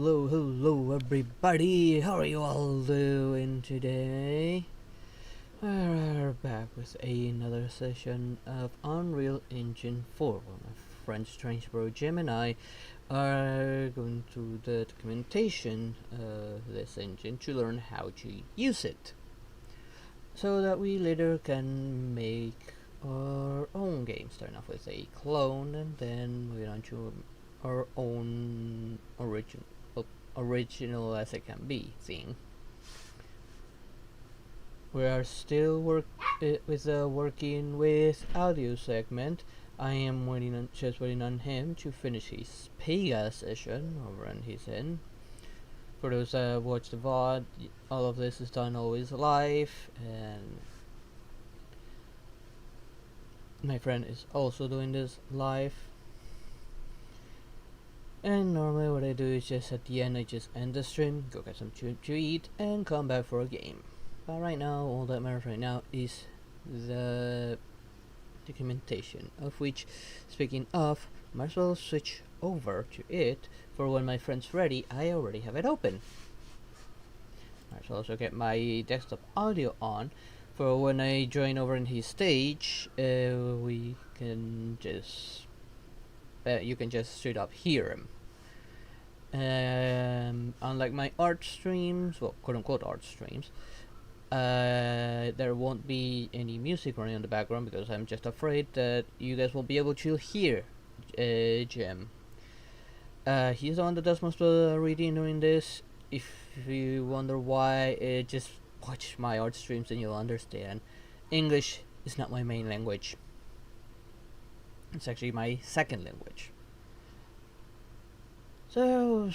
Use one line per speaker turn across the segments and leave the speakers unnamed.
hello everybody! How are you all doing today? We're back with another session of Unreal Engine 4. My friend Strange Bro Jim and I are going through the documentation of this engine to learn how to use it, so that we later can make our own game, starting off with a clone and then moving on to our own original as it can be thing. We are still working with audio segment. I am just waiting on him to finish his Pega session over on his end. For those that watch the VOD, all of this is done always live, and my friend is also doing this live. And normally what I do is just at the end I just end the stream, go get some to eat, and come back for a game. But right now, all that matters right now is the documentation, of which, speaking of, might as well switch over to it, for when my friend's ready, I already have it open. Might as well also get my desktop audio on, for when I join over in his stage, we can just you can just straight up hear him. Unlike my art streams, well, quote-unquote art streams, there won't be any music running in the background because I'm just afraid that you guys won't be able to hear Jim. He's the one that does most of the reading during this. If you wonder why, just watch my art streams and you'll understand. English is not my main language. It's actually my second language. So,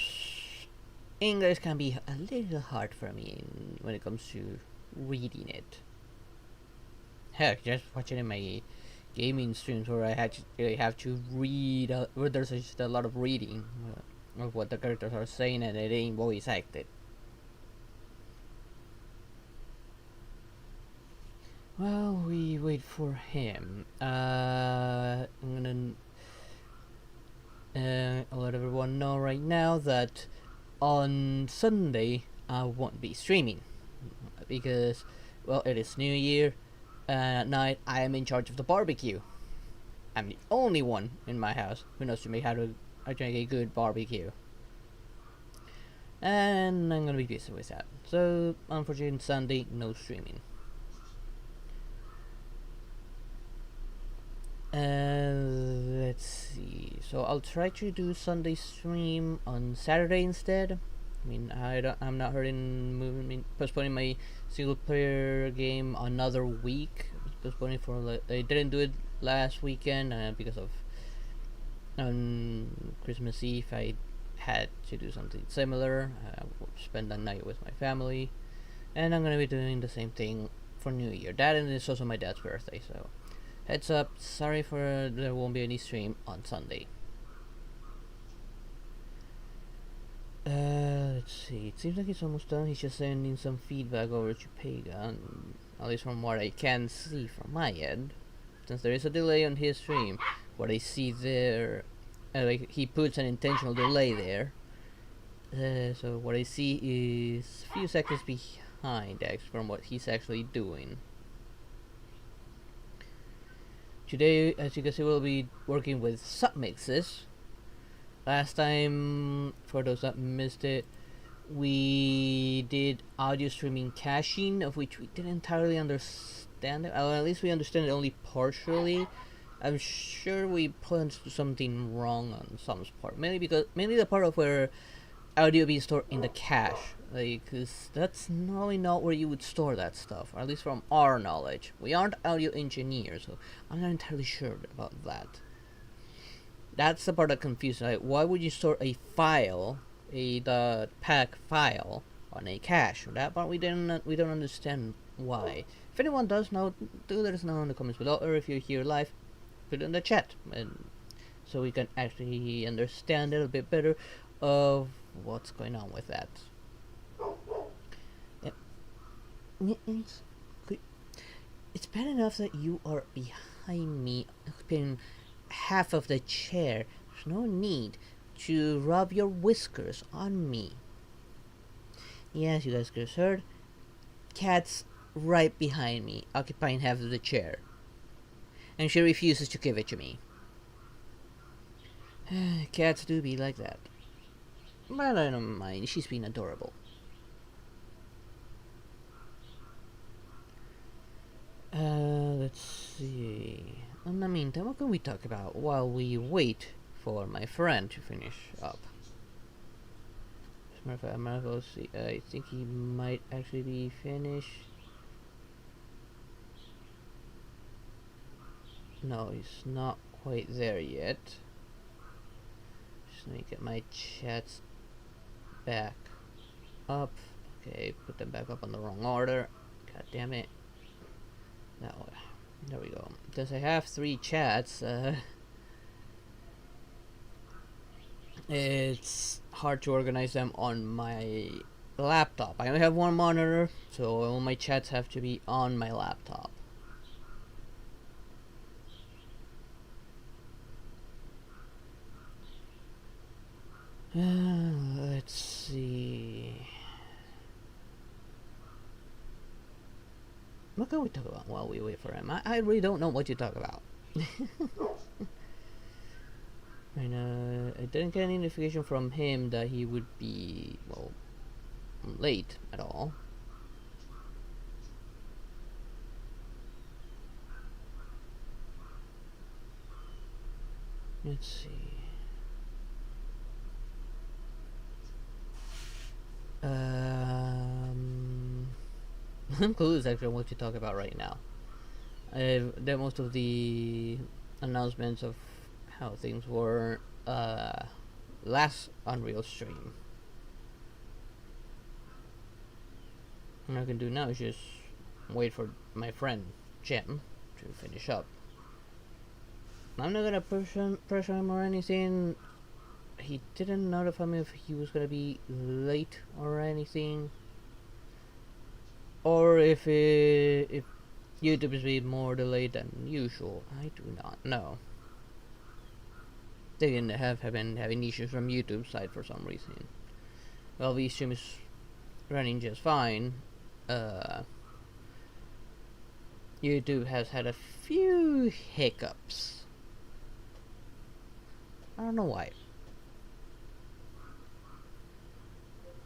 English can be a little hard for me when it comes to reading it. Heck, just watching in my gaming streams where I have to read, where there's just a lot of reading of what the characters are saying and it ain't voice acted. Well, we wait for him. I'm gonna let everyone know right now that on Sunday I won't be streaming because, well, it is New Year, and at night I am in charge of the barbecue. I'm the only one in my house who knows to make how to make a good barbecue, and I'm gonna be busy with that. So, unfortunately, Sunday no streaming. Let's see. So I'll try to do Sunday stream on Saturday instead. I mean, I'm not postponing my single player game another week. Postponing for I didn't do it last weekend because of on Christmas Eve I had to do something similar. Spend the night with my family, and I'm gonna be doing the same thing for New Year. That, and it's also my dad's birthday, so. Heads up, sorry for there won't be any stream on Sunday. Let's see, it seems like it's almost done. He's just sending some feedback over to Pega, at least from what I can see from my end. Since there is a delay on his stream, what I see there, like he puts an intentional delay there. So what I see is a few seconds behind from what he's actually doing. Today, as you can see, we'll be working with submixes. Last time, for those that missed it, we did audio streaming caching, of which we didn't entirely understand it. At least we understand it only partially. I'm sure we put something wrong on some part, mainly the part of where audio being stored in the cache, because that's normally not where you would store that stuff, or at least from our knowledge. We aren't audio engineers, so I'm not entirely sure about that. That's the part that confuses me. Like, why would you store a file, a .pack file, on a cache? That part we don't understand why. If anyone does know, do let us know in the comments below, or if you're here live, put it in the chat, and so we can actually understand it a bit better of what's going on with that. It's bad enough that you are behind me, occupying half of the chair. There's no need to rub your whiskers on me. Yes, you guys just heard. Cat's right behind me, occupying half of the chair. And she refuses to give it to me. Cats do be like that. But I don't mind, she's been adorable. Let's see. In the meantime, what can we talk about while we wait for my friend to finish up? As a matter of fact, let's see. I think he might actually be finished. No, he's not quite there yet. Just let me get my chats back up. Okay, put them back up on the wrong order. God damn it. That way. There we go. Since I have 3 chats, it's hard to organize them on my laptop. I only have 1 monitor, so all my chats have to be on my laptop. Let's see. What can we talk about while we wait for him? I really don't know what to talk about. And I didn't get any notification from him that he would be, well, late at all. Let's see. I'm clueless actually on what to talk about right now. I've done most of the announcements of how things were last Unreal stream. What I can do now is just wait for my friend Jim to finish up. I'm not gonna pressure him or anything. He didn't notify me if he was gonna be late or anything, or if YouTube is being more delayed than usual. I do not know. They didn't have been having issues from YouTube side for some reason. Well, the stream is running just fine. YouTube has had a few hiccups. I don't know why.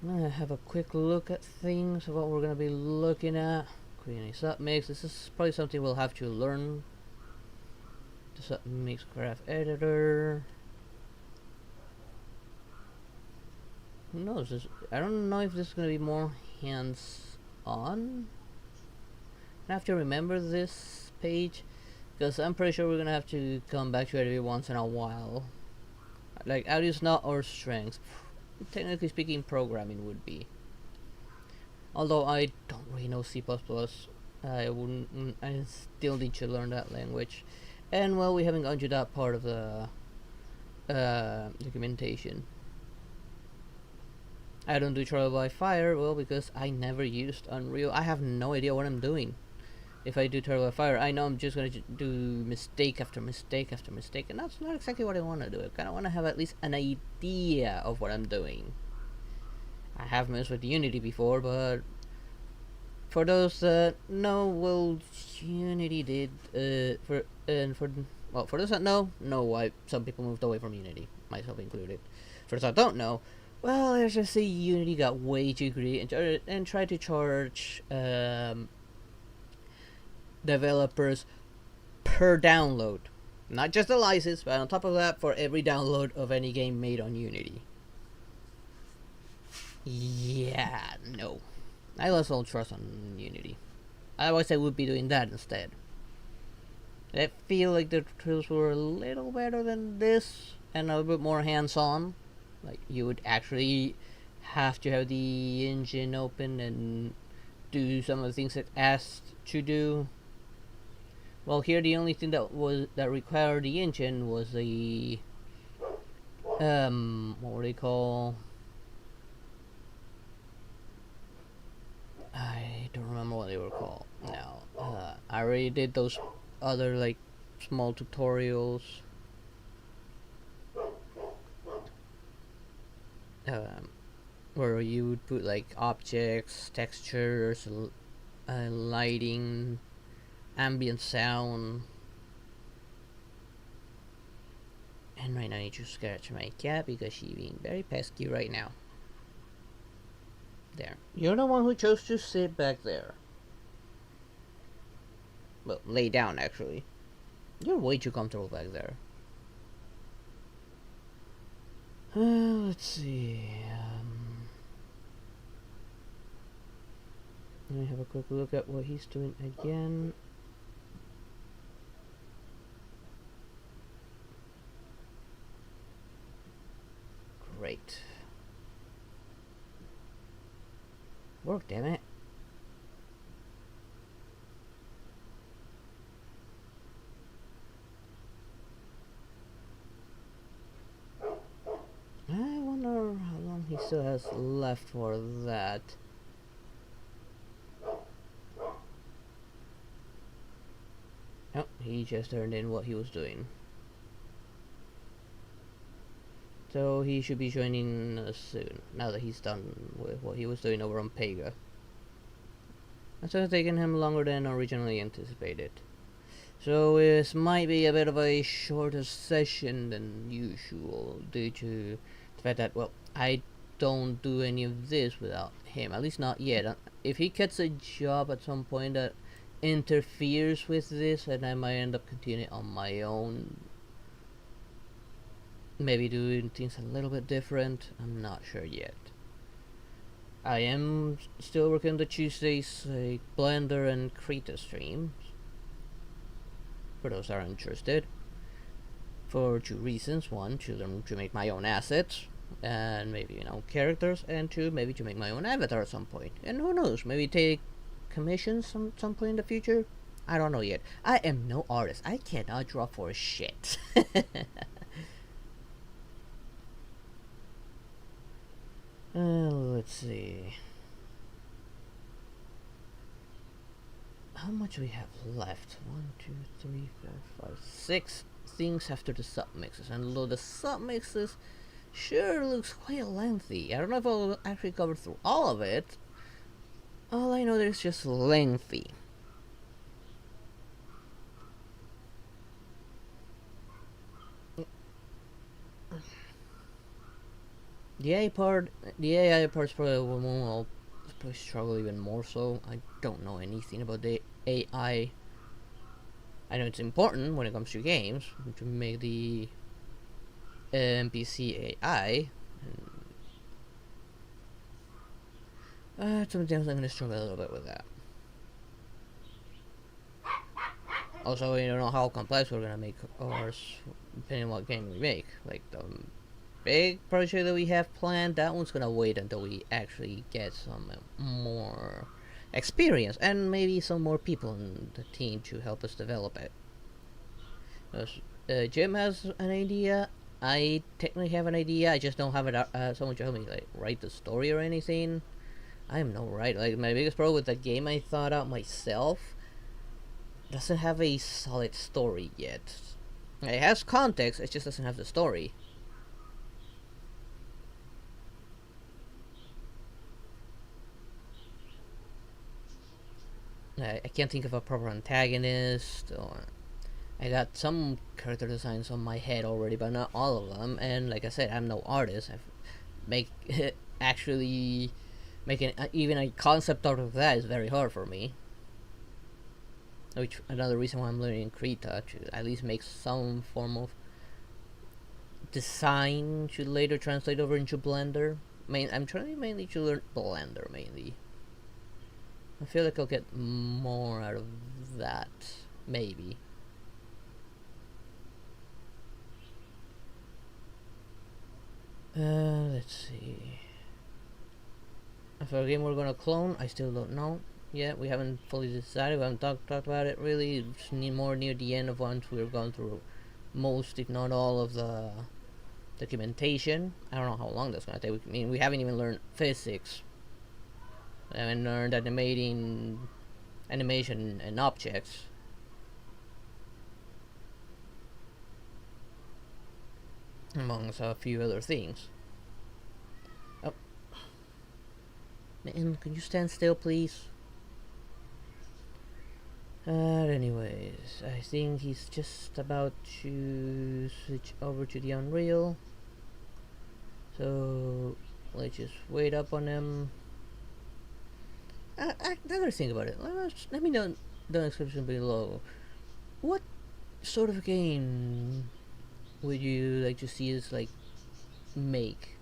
I'm gonna have a quick look at things of what we're gonna be looking at. Creating a submix. This is probably something we'll have to learn. The submix graph editor. Who knows? I don't know if this is gonna be more hands-on. I have to remember this page because I'm pretty sure we're gonna have to come back to it every once in a while. Like audio is not our strength. Technically speaking, programming would be. Although I don't really know C++, I still need to learn that language. And well, we haven't gone to that part of the documentation. I don't do trial by fire, well, because I never used Unreal. I have no idea what I'm doing. If I do trial by fire, I know I'm just going to do mistake after mistake after mistake, and that's not exactly what I want to do. I kind of want to have at least an idea of what I'm doing. I have messed with Unity before, but for those that know, well, Unity did, for those that know why some people moved away from Unity, myself included. For those that don't know, well, let's just say Unity got way too greedy and tried to charge developers per download. Not just the license, but on top of that, for every download of any game made on Unity. Yeah, no. I lost all trust on Unity. Otherwise, I would be doing that instead. I feel like the tools were a little better than this, and a little bit more hands-on. Like, you would actually have to have the engine open and do some of the things it asked to do. Well, here the only thing that required the engine was the what were they called? I don't remember what they were called now. I already did those other like small tutorials. um, where you would put like objects, textures, lighting, ambient sound. And right now I need to scratch my cat because she's being very pesky right now. There. You're the one who chose to sit back there. Well, lay down actually. You're way too comfortable back there. Let's see. Let me have a quick look at what he's doing again. Great. Work, damn it. I wonder how long he still has left for that. Oh, he just turned in what he was doing. So he should be joining us soon, now that he's done with what he was doing over on Pega. It's taken him longer than originally anticipated. So this might be a bit of a shorter session than usual due to the fact that, well, I don't do any of this without him, at least not yet. If he gets a job at some point that interferes with this, and I might end up continuing on my own, maybe doing things a little bit different. I'm not sure yet. I am still working the Tuesdays Blender and Krita streams, for those that are interested, for two reasons. One, to learn to make my own assets and maybe, you know, characters, and two, maybe to make my own avatar at some point. And who knows, maybe take commissions some point in the future. I don't know yet. I am no artist. I cannot draw for shit. Let's see. How much we have left? 1, 2, 3, 4, 5, 6 things after the submixes. And although the submixes sure looks quite lengthy, I don't know if I'll actually cover through all of it. All I know is just lengthy. The AI part's probably the one I'll probably struggle even more so. I don't know anything about the AI. I know it's important when it comes to games to make the NPC AI. Sometimes I'm gonna struggle a little bit with that. Also, we don't know how complex we're gonna make ours, depending on what game we make. Like the big project that we have planned, that one's gonna wait until we actually get some more experience and maybe some more people in the team to help us develop it. Jim has an idea. I technically have an idea. I just don't have it. Someone to help me like write the story or anything. I am no writer. Like my biggest problem with the game I thought out myself doesn't have a solid story yet. It has context. It just doesn't have the story. I can't think of a proper antagonist. Or I got some character designs on my head already, but not all of them. And like I said, I'm no artist. I make actually making even a concept out of that is very hard for me. Which another reason why I'm learning Krita to at least make some form of design to later translate over into Blender. I'm trying mainly to learn Blender mainly. I feel like I'll get more out of that, maybe. Let's see. For a game we're gonna clone, I still don't know yet. We haven't fully decided. We haven't talked about it really. It's more near the end of once we've gone through most, if not all, of the documentation. I don't know how long that's gonna take. I mean, we haven't even learned physics. We haven't learned animation and objects. Amongst a few other things. And can you stand still, please? Anyways, I think he's just about to switch over to the Unreal. So let's just wait up on him. Another thing about it, let me know in the description below. What sort of game would you like to see us like make?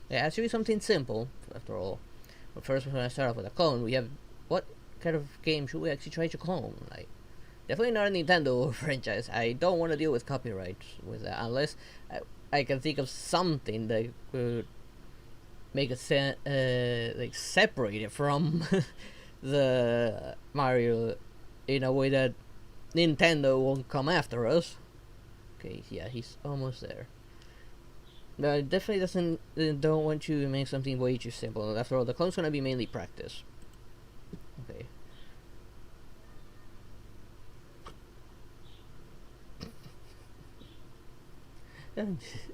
Yeah, actually something simple after all. But first, we're gonna start off with a clone. We have what kind of game should we actually try to clone? Like, definitely not a Nintendo franchise. I don't want to deal with copyright with that unless I can think of something that could make it like separate it from the Mario in a way that Nintendo won't come after us. Okay, yeah, he's almost there. No, it definitely don't want to make something way too simple. After all, the clone's gonna be mainly practice. Okay.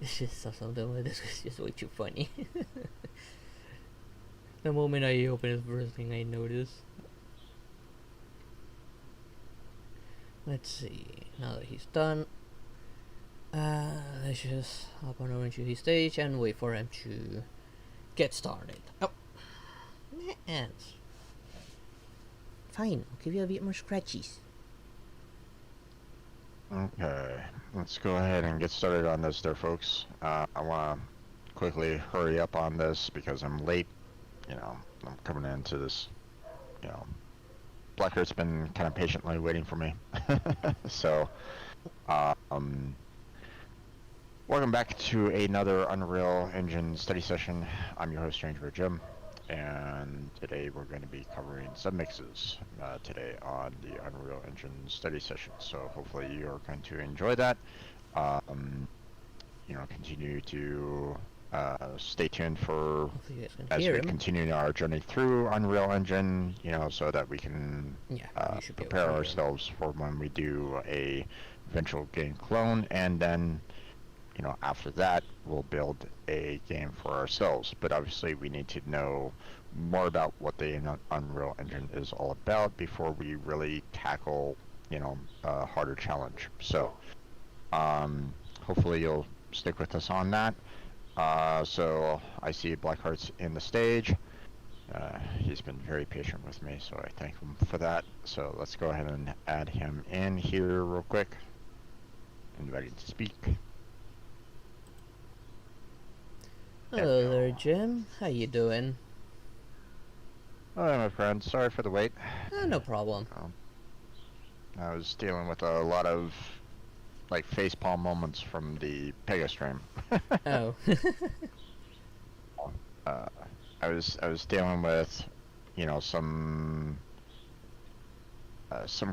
It's just something like this is just way too funny. The moment I open it, the first thing I notice. Let's see. Now that he's done, let's just hop on over to his stage and wait for him to get started. Oh, ants. Fine, I'll give you a bit more scratchies.
Okay, let's go ahead and get started on this there, folks. I want to quickly hurry up on this because I'm late. You know, I'm coming into this, you know, Blackheart's been kind of patiently waiting for me. So, welcome back to another Unreal Engine study session. I'm your host, Stranger Jim, and today we're going to be covering submixes today on the Unreal Engine study session. So hopefully you're going to enjoy that. You know, continue to stay tuned for as we continue our journey through Unreal Engine, you know, so that we can prepare ourselves for when we do a eventual game clone, and then, you know, after that we'll build a game for ourselves. But obviously we need to know more about what the Unreal Engine is all about before we really tackle, you know, a harder challenge. So hopefully you'll stick with us on that. So I see Blackheart's in the stage. He's been very patient with me, so I thank him for that. So let's go ahead and add him in here real quick. Invited to speak.
Hello there, Jim. How you doing?
Hello, my friend. Sorry for the wait.
No problem.
I was dealing with a lot of like facepalm moments from the Pega stream.
Oh.
I was dealing with, you know, some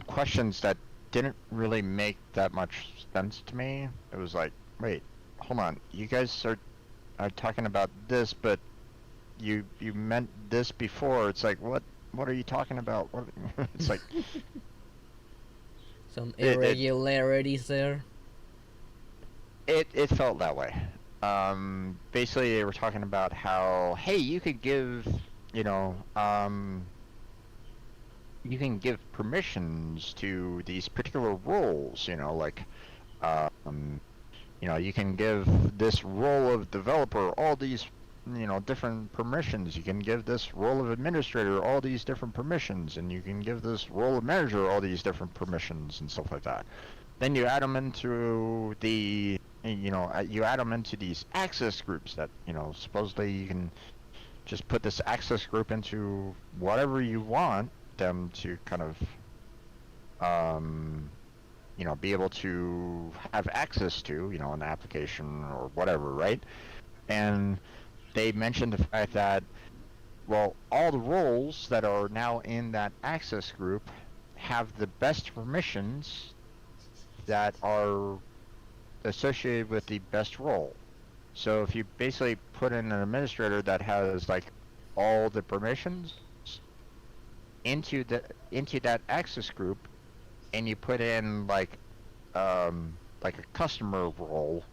questions that didn't really make that much sense to me. It was like, wait, hold on, you guys are talking about this, but you meant this before. It's like, what are you talking about? What? It's like
some irregularities there.
It felt that way. Basically they were talking about how, hey, you could give, you know, you can give permissions to these particular roles, you know, like, you know, you can give this role of developer all these, you know, different permissions. You can give this role of administrator all these different permissions, and you can give this role of manager all these different permissions and stuff like that. Then you add them into the, you know, you add them into these access groups that, you know, supposedly you can just put this access group into whatever you want them to kind of, you know, be able to have access to, you know, an application or whatever, right? And they mentioned the fact that, well, all the roles that are now in that access group have the best permissions that are associated with the best role. So if you basically put in an administrator that has like all the permissions into that access group, and you put in like a customer role,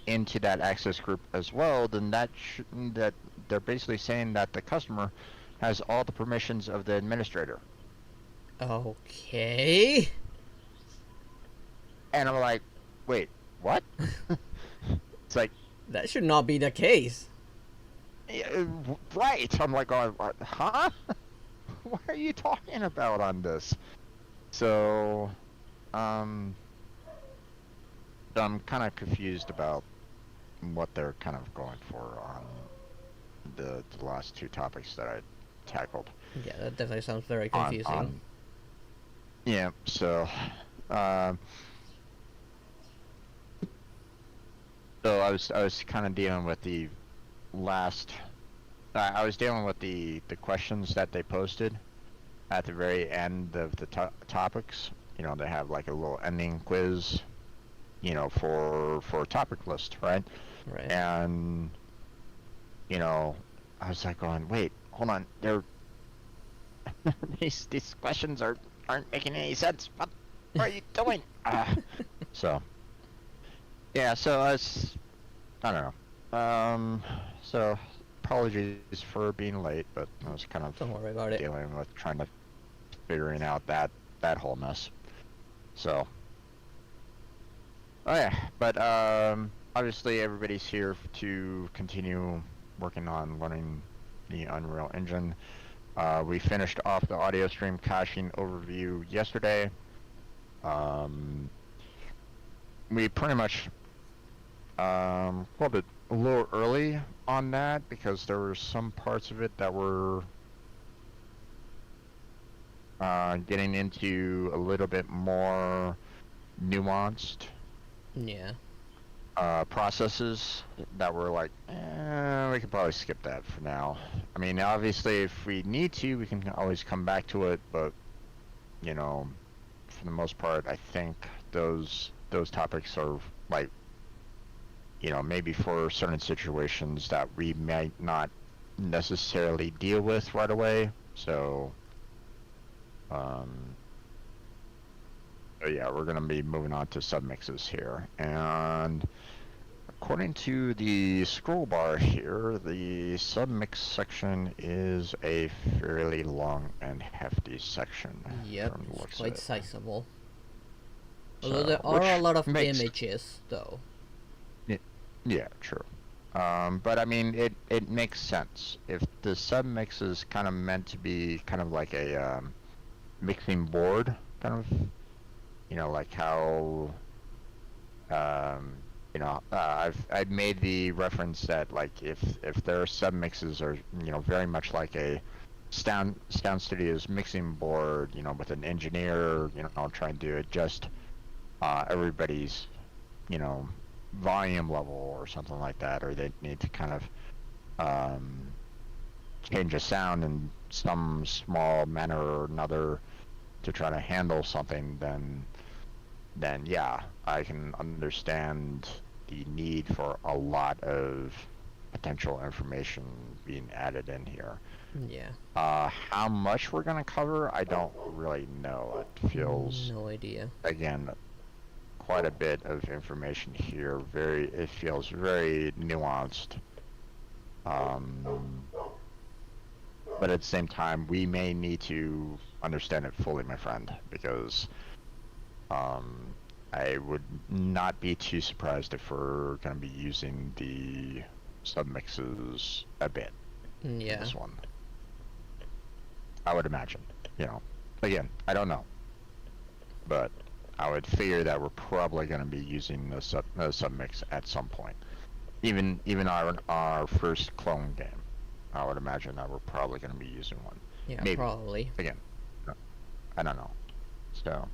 into that access group as well, then that they're basically saying that the customer has all the permissions of the administrator.
Okay.
And I'm like, wait, what? It's like,
that should not be the case.
Right. I'm like, huh? What are you talking about on this? So, I'm kind of confused about what they're kind of going for on the last two topics that I tackled.
Yeah, that definitely sounds very confusing.
Yeah, so, so I was kind of dealing with the last. I was dealing with the questions that they posted at the very end of the topics. You know, they have like a little ending quiz, you know, for a topic list, right?
Right.
And you know, I was like going, wait, hold on, they're these questions aren't making any sense. What are you doing? So yeah, so I don't know. So apologies for being late, but I was kind of
Don't worry about it.
Dealing with figuring out that whole mess. So, oh yeah, but obviously everybody's here to continue working on learning the Unreal Engine. We finished off the audio stream caching overview yesterday. We pretty much called it a little early on that because there were some parts of it that were getting into a little bit more nuanced processes that were like, we could probably skip that for now. I mean, obviously, if we need to, we can always come back to it, but, you know, for the most part, I think those topics are, like, you know, maybe for certain situations that we might not necessarily deal with right away, so... yeah, we're going to be moving on to submixes here. And according to the scroll bar here, the submix section is a fairly long and hefty section.
Yep, it's quite sizable.
So,
although there are a lot of images, though.
Yeah, true. But I mean, it makes sense. If the submix is kind of meant to be kind of like a mixing board, kind of, you know, like how, you know, I've made the reference that like if their submixes are, you know, very much like a Sound Studios mixing board, you know, with an engineer, you know, trying to adjust everybody's, you know, volume level or something like that, or they need to kind of change a sound in some small manner or another to try to handle something, then yeah, I can understand the need for a lot of potential information being added in here.
Yeah.
How much we're gonna cover, I don't really know. It feels,
no idea.
Again, quite a bit of information here. It feels very nuanced. But at the same time, we may need to understand it fully, my friend, because I would not be too surprised if we're going to be using the submixes a bit in this one. I would imagine, you know. Again, I don't know. But I would figure that we're probably going to be using the submix at some point. Even our first clone game, I would imagine that we're probably going to be using one.
Yeah,
maybe.
Probably.
Again, I don't know. So,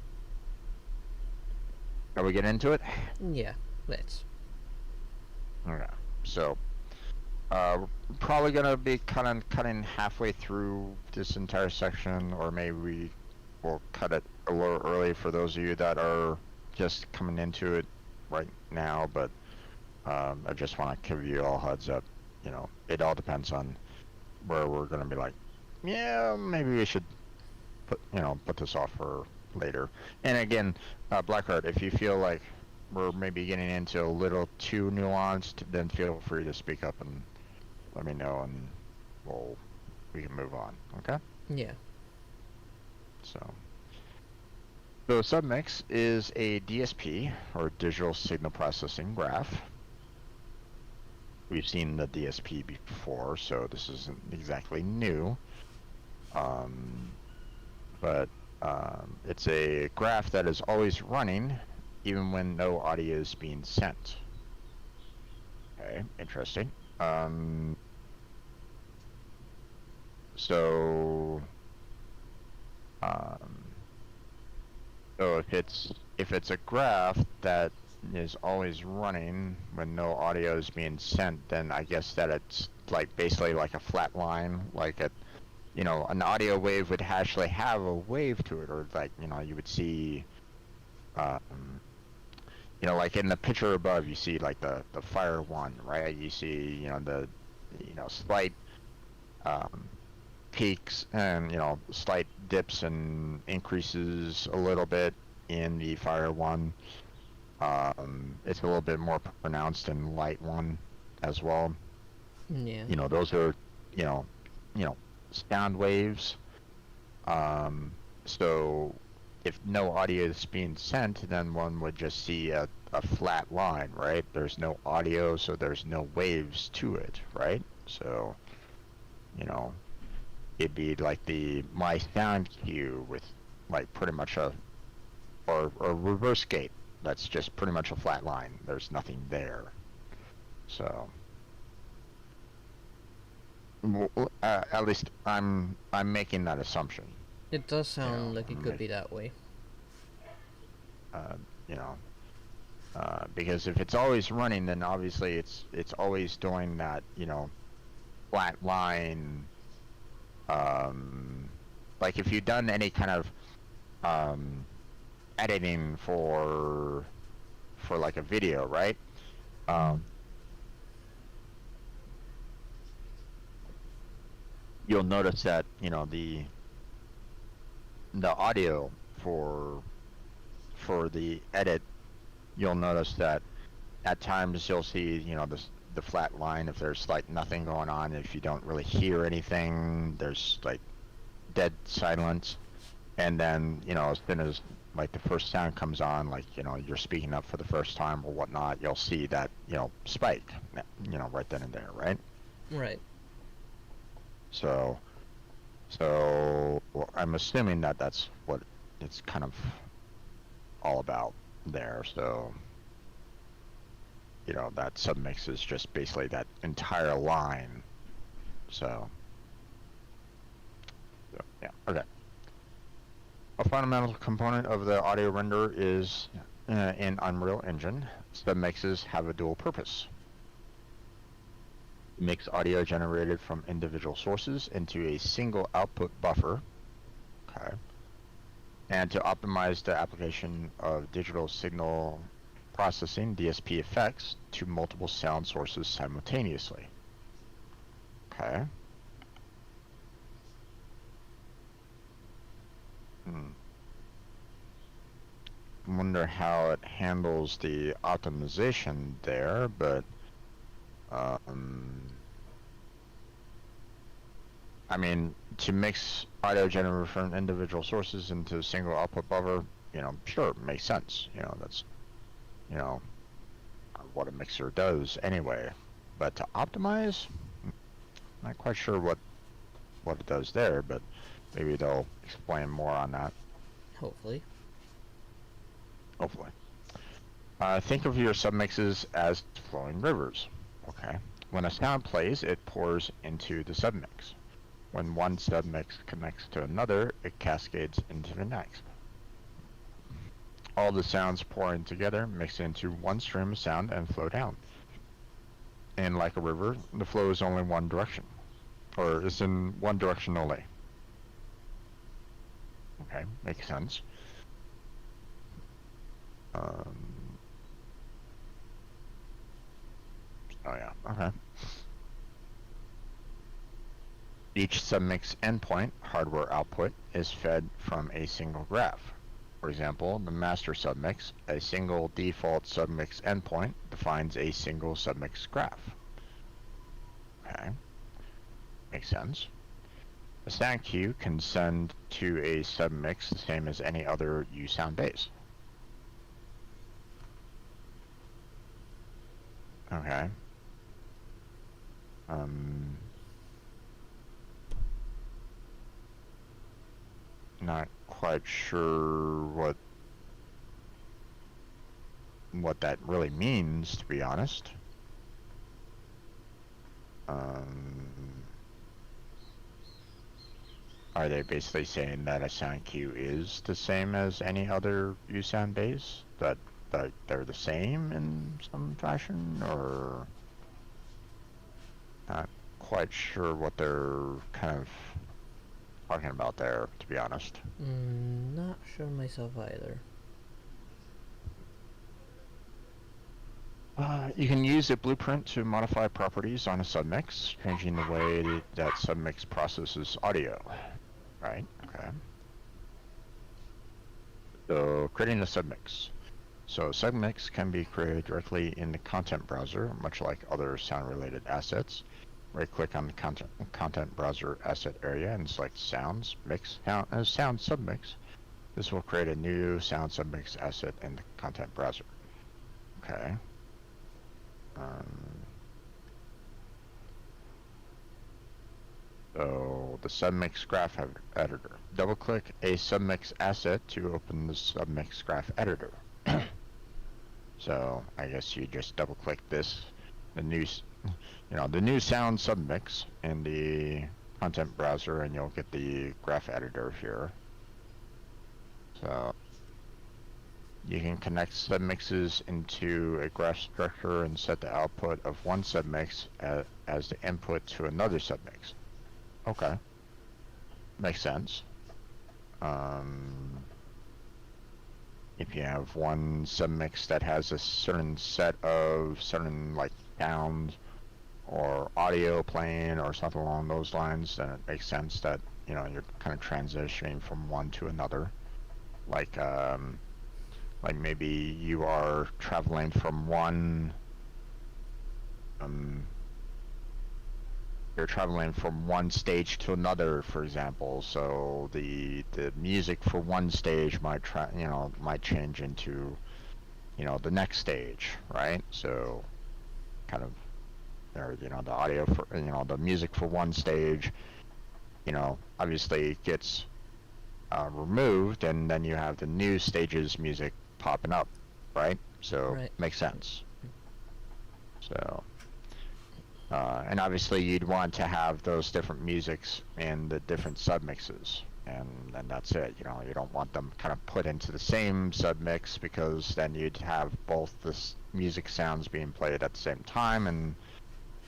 are we getting into it?
Yeah, let's.
Okay. So, we're probably going to be cutting halfway through this entire section, or maybe we'll cut it a little early for those of you that are just coming into it right now, but I just want to give you all heads up. You know, it all depends on where we're going to be like, yeah, maybe we should put this off for later. And again, Blackheart, if you feel like we're maybe getting into a little too nuanced, then feel free to speak up and let me know, and we can move on. Okay?
Yeah.
So submix is a DSP, or digital signal processing graph. We've seen the DSP before, so this isn't exactly new. But it's a graph that is always running, even when no audio is being sent. Okay, interesting. So if it's a graph that is always running when no audio is being sent, then I guess that it's like basically like a flat line, like an audio wave would actually have a wave to it, or like, you would see, like in the picture above, you see like the fire one, right? You see, the, slight, peaks and, slight dips and increases a little bit in the fire one. It's a little bit more pronounced in light one as well.
Yeah.
Those are, sound waves. So if no audio is being sent, then one would just see a flat line, right? There's no audio, so there's no waves to it, right? So, it'd be like my sound cue with like pretty much or reverse gate. That's just pretty much a flat line. There's nothing there. So at least I'm making that assumption.
It does sound like it could be that way.
Because if it's always running, then obviously it's always doing that, flat line. Like if you've done any kind of editing for like a video, right? You'll notice that the audio for the edit, you'll notice that at times you'll see the flat line if there's like nothing going on. If you don't really hear anything, there's like dead silence, and then as soon as like the first sound comes on, like you're speaking up for the first time or whatnot, you'll see that spike right then and there, right?
Right.
So I'm assuming that that's what it's kind of all about there. So that submix is just basically that entire line. So yeah, okay. A fundamental component of the audio render is in Unreal Engine. Submixes have a dual purpose. Mix audio generated from individual sources into a single output buffer. Okay. And to optimize the application of digital signal processing, DSP effects, to multiple sound sources simultaneously. Okay. I wonder how it handles the optimization there, but I mean, to mix audio generated from individual sources into a single output buffer, sure, it makes sense. That's, what a mixer does anyway. But to optimize, not quite sure what it does there, but maybe they'll explain more on that.
Hopefully.
Think of your submixes as flowing rivers. Okay. When a sound plays, it pours into the submix. When one submix connects to another, it cascades into the next. All the sounds pouring together mix into one stream of sound and flow down. And like a river, the flow is only one direction, or is in one direction only. Okay, makes sense. Oh yeah, okay. Each submix endpoint, hardware output, is fed from a single graph. For example, the master submix, a single default submix endpoint, defines a single submix graph. Okay, makes sense. A sound queue can send to a submix the same as any other uSound base. Okay. Not quite sure what that really means, to be honest. Are they basically saying that a sound queue is the same as any other uSound base? That they're the same in some fashion, or not quite sure what they're kind of talking about there, to be honest.
Not sure myself either.
You can use a blueprint to modify properties on a submix, changing the way that submix processes audio. Right, okay. So, creating a submix. So, a submix can be created directly in the content browser, much like other sound-related assets. Right-click on the content browser asset area and select Sounds, Mix, Sound Submix. This will create a new sound submix asset in the content browser. Okay. So the submix graph editor. Double-click a submix asset to open the submix graph editor. So I guess you just double-click this, the new sound submix in the content browser, and you'll get the graph editor here. So you can connect submixes into a graph structure and set the output of one submix as the input to another submix. Okay. Makes sense. If you have one submix that has a certain set of certain like sounds or audio playing or something along those lines, then it makes sense that, you know, you're kind of transitioning from one to another. Like maybe you are traveling from one you're traveling from one stage to another, for example. So the music for one stage might change into, you know, the next stage, right? So kind of, or, you know, the audio for, you know, the music for one stage, you know, obviously gets removed, and then you have the new stage's music popping up, right? So right. Makes sense. So and obviously you'd want to have those different musics in the different submixes, and that's it. You know, you don't want them kind of put into the same submix, because then you'd have both the music sounds being played at the same time, and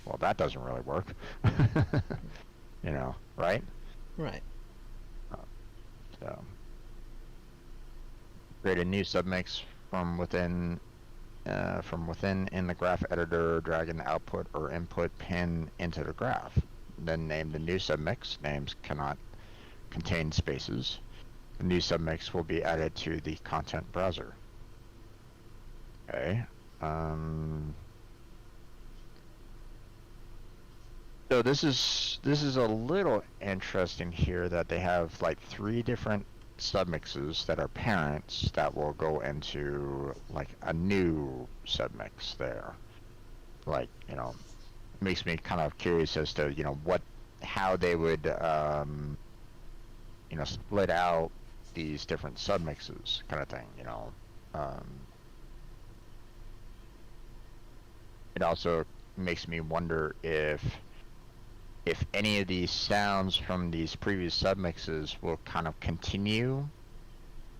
well, that doesn't really work. You know, right?
Right.
So create a new submix from within in the graph editor, dragging the output or input pin into the graph. Then name the new submix. Names cannot contain spaces. The new submix will be added to the content browser. Okay. So this is a little interesting here, that they have like 3 different submixes that are parents that will go into like a new submix there. Like, you know, makes me kind of curious as to, you know, how they would you know, split out these different submixes, kind of thing, you know. It also makes me wonder if any of these sounds from these previous submixes will kind of continue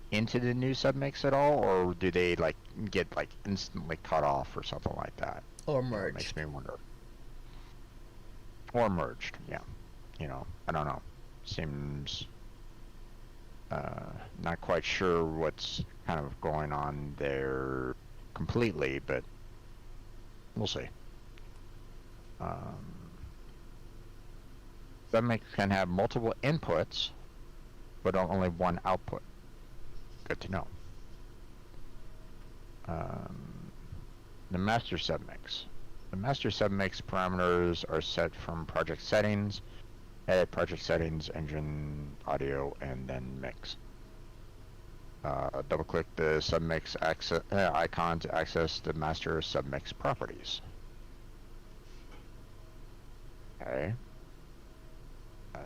into the new submix at all, or do they like get like instantly cut off or something like that?
Or merged.
Makes me wonder. Or merged, yeah. You know, I don't know. Seems not quite sure what's kind of going on there completely, but we'll see. Submix can have multiple inputs, but only one output. good to know. The master submix. The master submix parameters are set from project settings, edit project settings, engine, audio, and then mix. Double click the submix icon to access the master submix properties. Okay.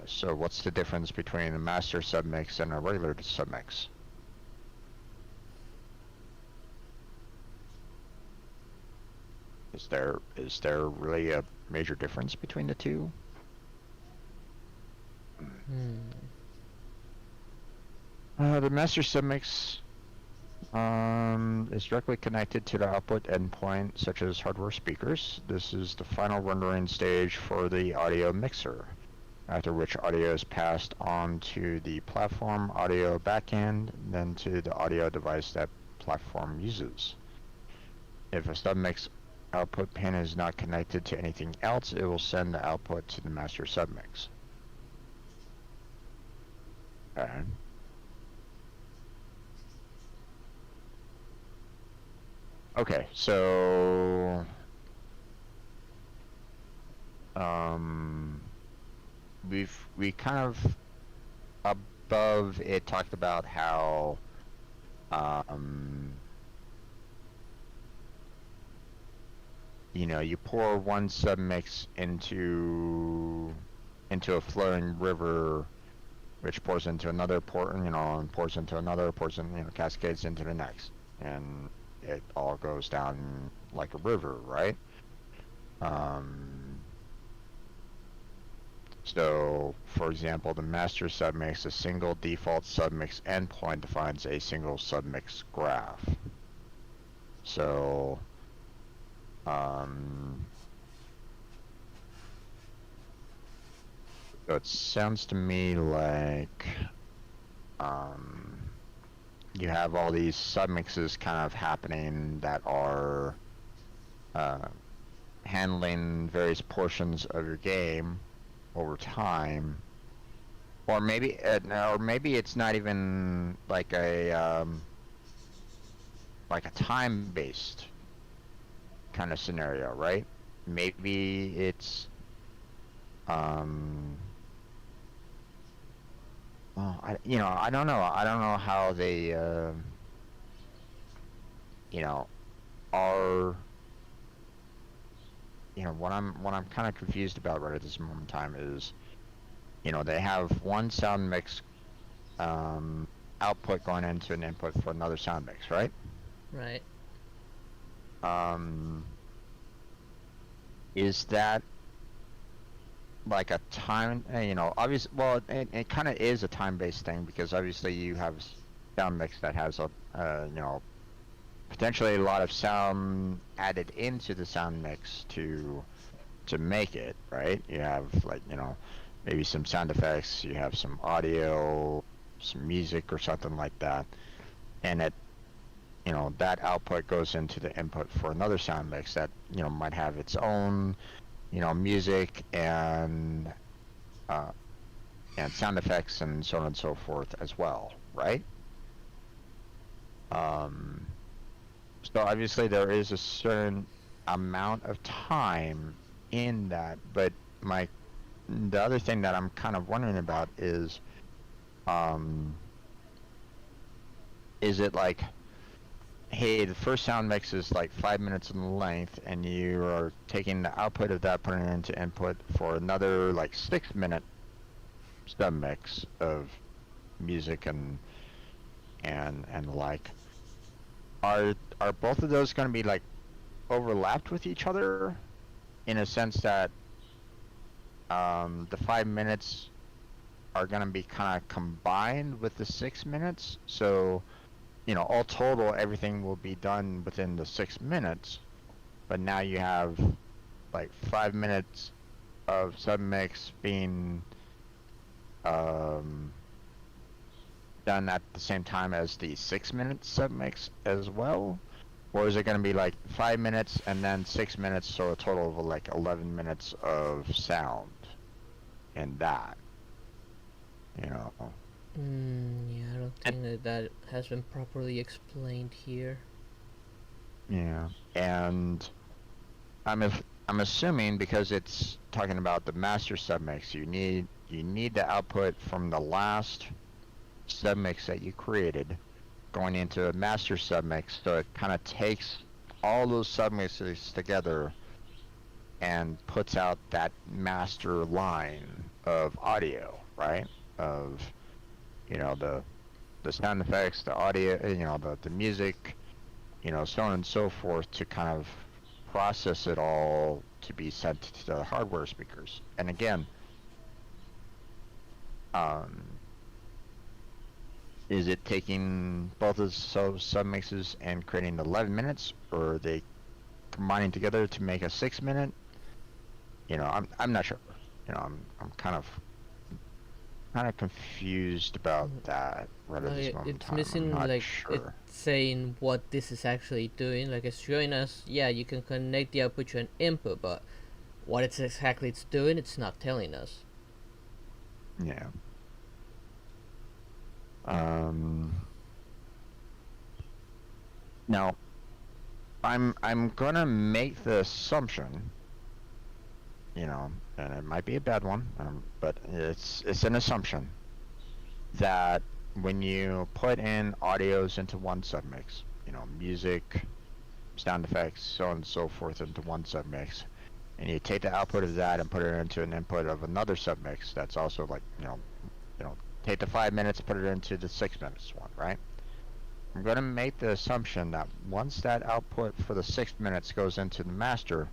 So what's the difference between a master submix and a regular submix? Is there really a major difference between the two? The master submix is directly connected to the output endpoint, such as hardware speakers. This is the final rendering stage for the audio mixer, after which audio is passed on to the platform audio backend, then to the audio device that platform uses. If a submix output pin is not connected to anything else, it will send the output to the master submix. Okay. Okay, so we kind of above it talked about how you know, you pour one submix into a flowing river, which pours into another port, you know, and pours into another, pours in, you know, cascades into the next, and it all goes down like a river, right? So, for example, the master submix, a single default submix endpoint defines a single submix graph. So, so it sounds to me like you have all these submixes kind of happening that are handling various portions of your game over time, or maybe it's not even like a time-based kind of scenario, right? Maybe it's well, I don't know how they you know are, you know, what I'm kind of confused about right at this moment in time is, you know, they have one sound mix output going into an input for another sound mix, right?
Right.
Is that like a time, you know, obviously, well, it kind of is a time-based thing, because obviously you have sound mix that has a, you know, potentially a lot of sound added into the sound mix to make it, right? You have, like, you know, maybe some sound effects, you have some audio, some music or something like that, and it, you know, that output goes into the input for another sound mix that, you know, might have its own, you know, music and sound effects and so on and so forth as well, right? So obviously there is a certain amount of time in that, but the other thing that I'm kind of wondering about is it like, hey, the first sound mix is like 5 minutes in length, and you are taking the output of that, putting it into input for another like 6-minute sub mix of music and like, are both of those going to be like overlapped with each other, in a sense that the 5 minutes are going to be kind of combined with the 6 minutes? So, you know, all total, everything will be done within the 6 minutes, but now you have like 5 minutes of submix being done at the same time as the 6-minute submix as well? Or is it going to be like 5 minutes and then 6 minutes, so a total of like 11 minutes of sound in that, you know?
Yeah, I don't think that has been properly explained here.
Yeah, and I'm assuming because it's talking about the master submix, you need the output from the last submix that you created going into a master submix, so it kind of takes all those submixes together and puts out that master line of audio, right? Of the sound effects, the audio, the music, so on and so forth, to kind of process it all to be sent to the hardware speakers. And again, is it taking both of those submixes and creating 11 minutes, or are they combining together to make a 6-minute? I'm not sure. I'm kind of confused about that right at this moment in
It's
time.
missing,
I'm not
like,
sure.
it's saying what this is actually doing. Like, it's showing us, yeah, you can connect the output to an input, but what it's exactly it's doing, it's not telling us.
Yeah. Now, I'm gonna make the assumption, and it might be a bad one, but it's an assumption that when you put in audios into one submix, music, sound effects, so on and so forth into one submix, and you take the output of that and put it into an input of another submix that's also like, take the 5 minutes, put it into the 6 minutes one, right? I'm going to make the assumption that once that output for the 6 minutes goes into the master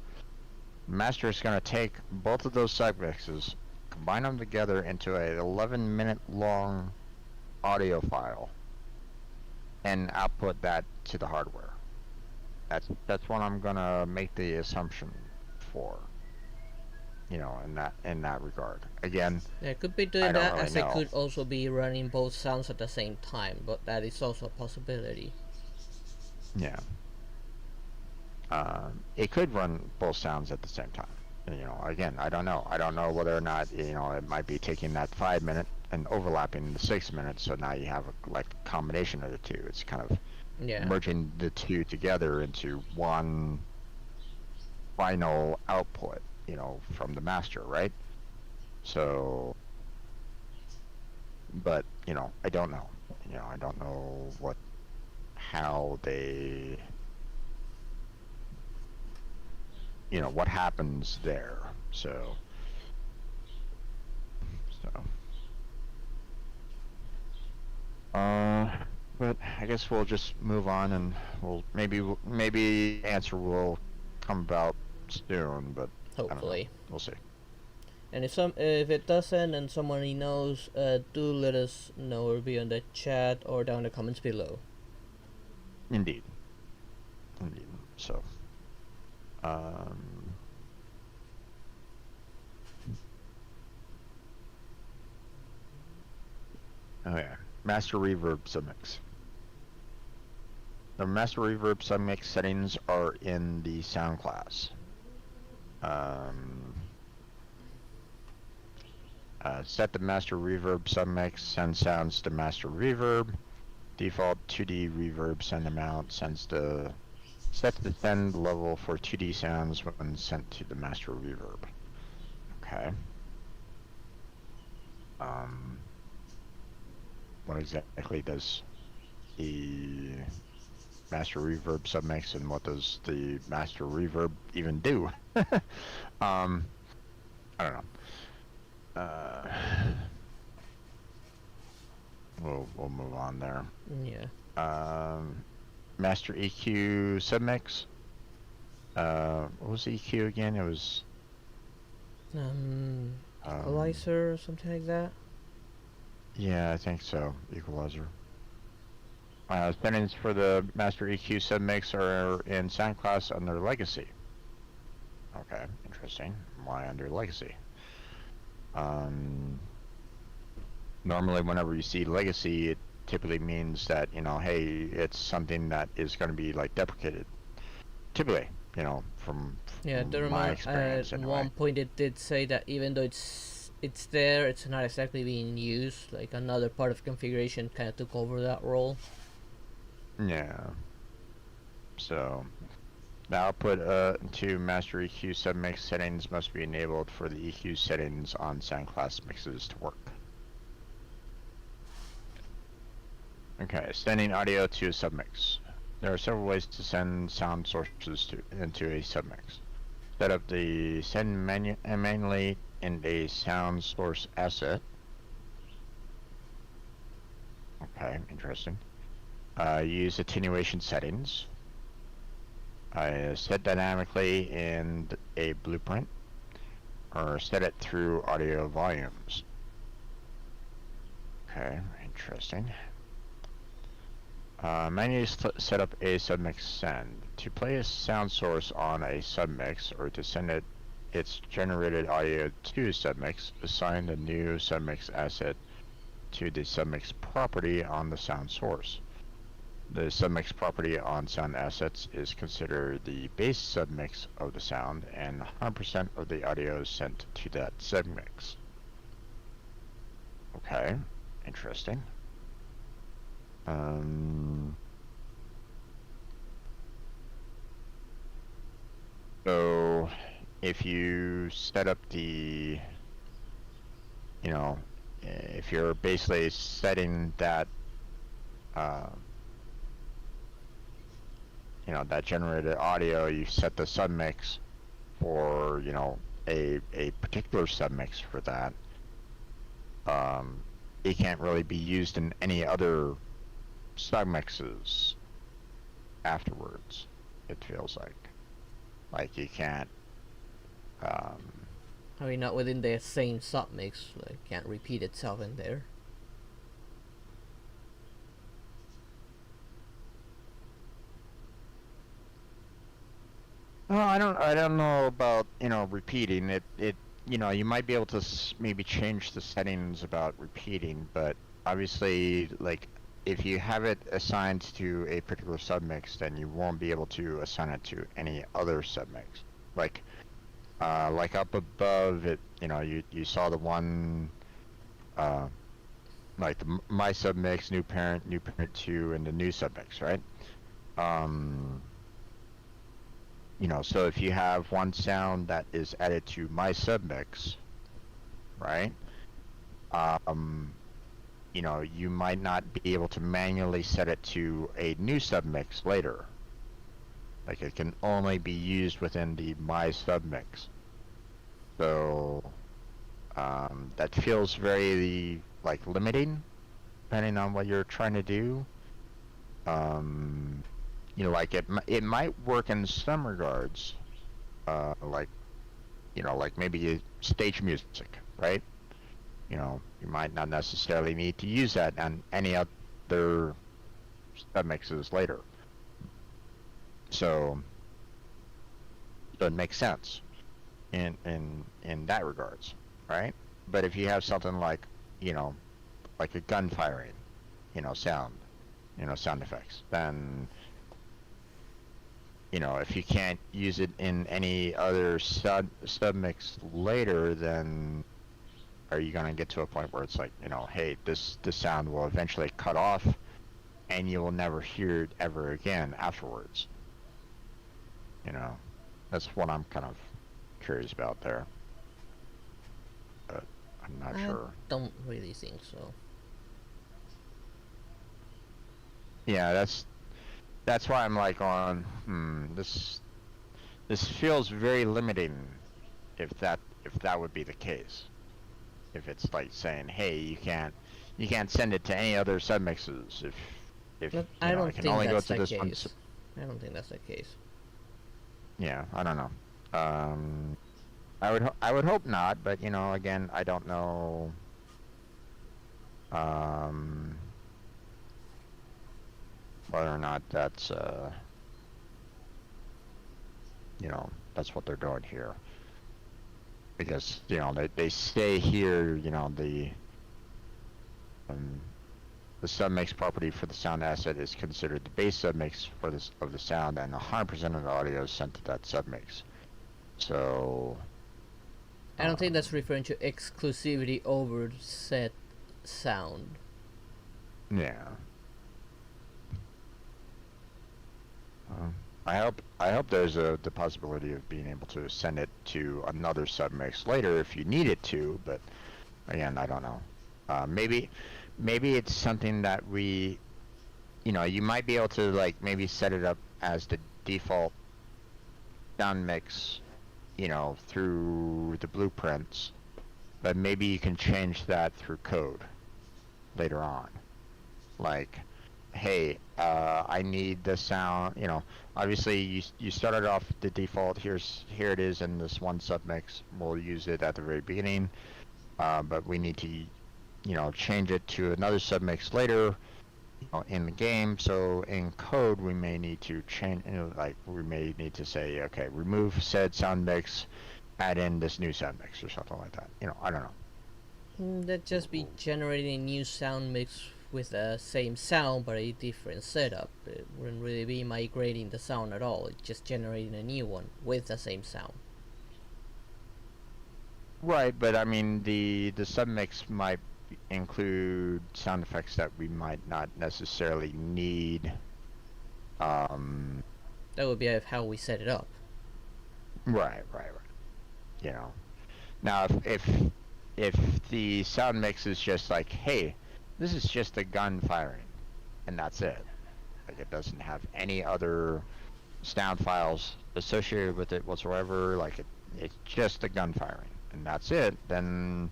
is going to take both of those submixes, combine them together into a 11-minute long audio file, and output that to the hardware. That's what I'm going to make the assumption for. In that regard. Again,
yeah, it could be doing that, really, as it could also be running both sounds at the same time, but that is also a possibility.
Yeah. It could run both sounds at the same time. Again, I don't know. I don't know whether or not, it might be taking that 5 minute and overlapping the 6 minutes, so now you have a combination of the two. It's kind of merging the two together into one final output, from the master, right? So, but, I don't know. I don't know how they, what happens there. So, but I guess we'll just move on, and we'll maybe answer will come about soon, but
hopefully
we'll see.
And if it doesn't and somebody knows, do let us know, or be on the chat or down in the comments below.
Indeed. So, oh yeah, master reverb submix. The master reverb submix settings are in the sound class. Set the master reverb submix, send sounds to master reverb. Default 2D reverb send amount sets the send level for 2D sounds when sent to the master reverb. Okay. What exactly does the master reverb submix, and what does the master reverb even do? I don't know. We'll move on there.
Yeah.
Master EQ submix. What was the EQ again? It was
equalizer or something like that.
Yeah, I think so. Equalizer. Settings for the master EQ submix are in sound class under legacy. Okay, interesting. Why under legacy? Normally whenever you see legacy, it typically means that, hey, it's something that is going to be deprecated. Typically, from
yeah,
my experience.
At one point it did say that even though it's it's there. It's not exactly being used. Like another part of configuration kind of took over that role.
Yeah. So the output to master EQ submix settings must be enabled for the EQ settings on sound class mixes to work. Okay, sending audio to a submix. There are several ways to send sound sources into a submix. Set up the send manually in a sound source asset. Okay, interesting. Use attenuation settings. Set dynamically in a blueprint, or set it through audio volumes. Okay, interesting. Manually set up a submix send. To play a sound source on a submix or to send its generated audio to a submix, assign the new submix asset to the submix property on the sound source. The submix property on sound assets is considered the base submix of the sound, and 100% of the audio is sent to that submix. Okay, interesting. So if you set up the, you know, if you're basically setting that, you know, that generated audio, you set the submix for, you know, a particular submix for that. It can't really be used in any other submixes afterwards, it feels like. Like you can't,
I mean, not within the same submix, like can't repeat itself in there.
Oh, I don't know about, you know, repeating it. You know, you might be able to maybe change the settings about repeating, but obviously, like, if you have it assigned to a particular submix, then you won't be able to assign it to any other submix. Like up above it, you know, you saw the one, like my submix, new parent 2, and the new submix, right? You know, so if you have one sound that is added to my submix, right? You know, you might not be able to manually set it to a new submix later. Like it can only be used within the my submix. So that feels very like limiting, depending on what you're trying to do. You know, like it might work in some regards, like, you know, like maybe stage music, right? You know, you might not necessarily need to use that on any other submixes later. So it makes sense in that regards, right? But if you have something like, you know, like a gun firing, you know, sound effects, then, you know, if you can't use it in any other submix later, then are you going to get to a point where it's like, you know, hey, this sound will eventually cut off and you will never hear it ever again afterwards? You know, that's what I'm kind of curious about there. But I'm not sure.
I don't really think so.
Yeah, that's why I'm like on, this feels very limiting if that would be the case. If it's like saying, hey, you can't send it to any other submixes if
But
I don't think that's the
case. I don't think that's the case.
Yeah, I don't know. I would hope not, but you know, again, I don't know. Whether or not that's you know, that's what they're doing here. Because, you know, they say here, you know, the submix property for the sound asset is considered the base submix for this of the sound, and 100% of the audio is sent to that submix. So
I don't think that's referring to exclusivity over set sound.
Yeah. I hope there's the possibility of being able to send it to another submix later if you need it to, but again, I don't know. Maybe it's something that we, you might be able to like maybe set it up as the default sound mix, through the blueprints, but maybe you can change that through code later on. Like, hey, I need the sound, obviously you started off the default, here it is in this one submix, we'll use it at the very beginning, but we need to, change it to another submix later, in the game. So in code, we may need to change, we may need to say, okay, remove said sound mix, add in this new sound mix or something like that. I don't know.
That'd just be generating a new sound mix with the same sound but a different setup. It wouldn't really be migrating the sound at all. It's just generating a new one with the same sound.
Right, but I mean the submix might include sound effects that we might not necessarily need.
That would be how we set it up.
Right. Now if the sound mix is just like, hey, this is just a gun firing, and that's it. Like, it doesn't have any other sound files associated with it whatsoever. Like, it's just a gun firing, and that's it. Then